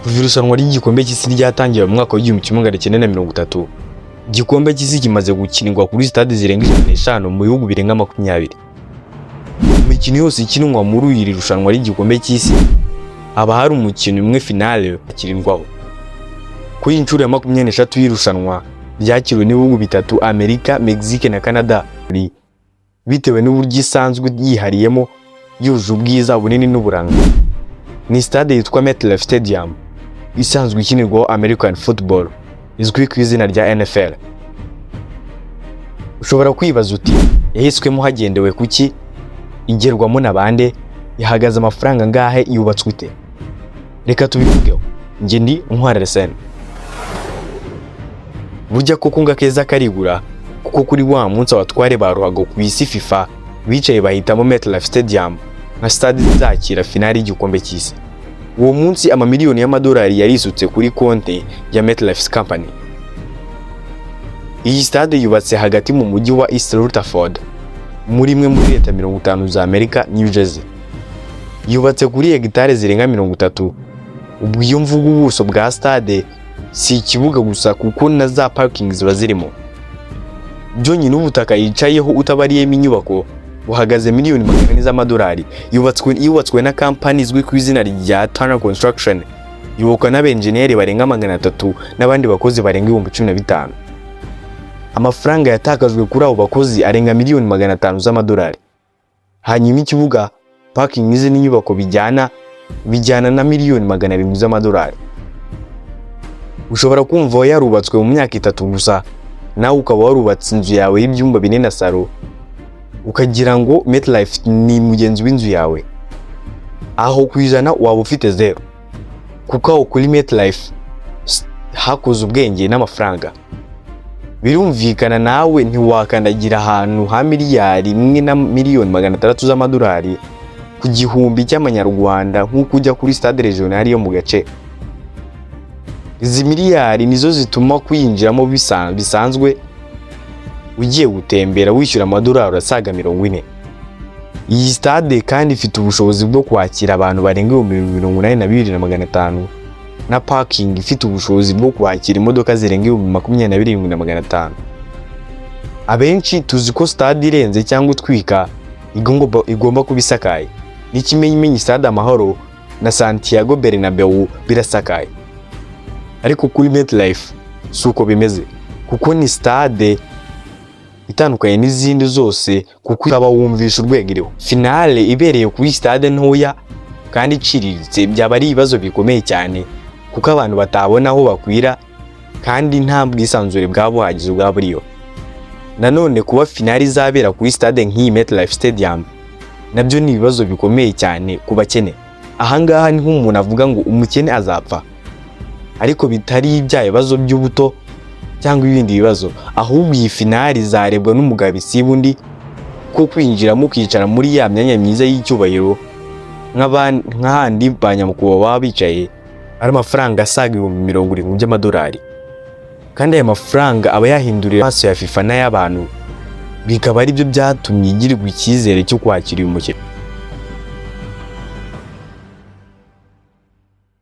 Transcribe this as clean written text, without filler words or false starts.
Kuva irushanwa ry'igikombe cy'isi ryatangiye mu mwaka w'1930, igikombe cy'isi kimaze gukinirwa kuri stade zirenga 5 mu bihugu birenga 20. Imikino yose ikinwa muri iri rushanwa ry'igikombe cy'isi haba hari umukino umwe finale akirindwaho. Kuri inshuro ya 23 y'irushanwa ryakiriwe n'ibihugu bitatu, Amerika, Mexique na Canada, bitewe n'uburyo isanzwe yihariyemo yuje ubwiza, bunini n'uburanga. Ni stade yitwa MetLife Stadium, isanzwe ikinirwaho American football, izwi ku izina rya NFL. Ushobora kwibaza uti yahiswemo hagendewe kuki, igerwamo nabande, ihagaze amafaranga ngahe, yubatswe ite? Reka tubivugeho. Nge ndi Ntwara Sen. Burya koko ngakeza karigura, kuko kuri wa munsi abatware ba ruhago ku isi FIFA bicaye bahitamo MetLife Stadium nka stade izakira finale y'igikombe cy'isi. Uwo munsi amamiliyoni y'amadolari yarisutse kuri konti ya MetLife Company. Iyi stade yubatse hagati mu mujyi wa East Rutherford, muri imwe muri leta 50 za Amerika, New Jersey. Yubatse kuri hegitare zirenga 30. Ubw'iyo mvuga ubuso bwa stade si ikibuga gusa, kuko na za parking ziba zirimo. Byonyine ubutaka yicayeho utabariyemo inyubako buhagaze miliyoni 400 z'amadolari. Yubatswe na company izwi ku izina rya Dore Construction, yubakwa n'abenjeniyeri barenga 300 n'abandi bakozi barenga 15,000. Amafaranga yatakajwe kuri abo bakozi arenga miliyoni 500 z'amadolari. Hanyuma ikibuga, parking n'izi n'inyubako bijyana na miliyoni 200 z'amadolari. Ushobora kumva yarubatswe mu myaka 3 gusa, nawe ukaba warubatse inzu yawe y'ibyumba 4 na salo, ukagira ngo MetLife ni mugenzi w'inzu yawe. Aho kwijana waba ufite 0, kuko aho kuri MetLife hakoze ubwenge n'amafaranga. Birumvikana nawe ntiwakandagira ahantu ha miliyari 1 na miliyoni 600 z'amadolari ku gihumbi cy'amanyarwanda nk'uko ujya kuri stade regional yo mu gace. Izi miliyari nizo zituma kwinjiramo bisanzwe ugiye gutembera wishyura amadolari asaga 40. Iyi stade kandi ifite ubushobozi bwo kwakira abantu barenga 82,500 na parking ifite ubushobozi bwo kwakira imodoka zirenga 27,500. Abenshi tuzi ko stade irenze cyangwa utwika igomba kubisakaye. N'ikimenyimenyi stade Amahoro na Santiago Bernabeu birasakaye. Ariko kuri MetLife suko bimeze, kuko ni stade itandukanye n'izindi zose, kuko ukaba wumvisha urwego iriho. Finale ibereye kuri stade ntoya kandi iciriritse byaba ari ibibazo bikomeye cyane, kuko abantu batabona aho bakwira kandi nta bwisanzure bwabuhagize bwa bw'iyo. Nanone kuba finale izabera kuri stade nk'iyi MetLife Stadium nabyo ni ibibazo bikomeye cyane ku bakene. Ahangaha ni nk'umuntu avuga ngo umukene azapfa, ariko bitari ibya bibazo by'ubuto cyangwa ibindi bibazo, ahubwo iyi finale izarebwa n'umugabo isibundi ko kwinjiramo ukicara muri ya myanya myiza y'icyubahiro nk'ahandi banyamukuba baba bicaye ari amafaranga asaga 70,000 by'amadolari. Kandi aya mafaranga aba yahindurira amaso ya FIFA n'ay'abantu, bikaba ari byo byatumye igirirwa icyizere cyo kwakira uyu mukino.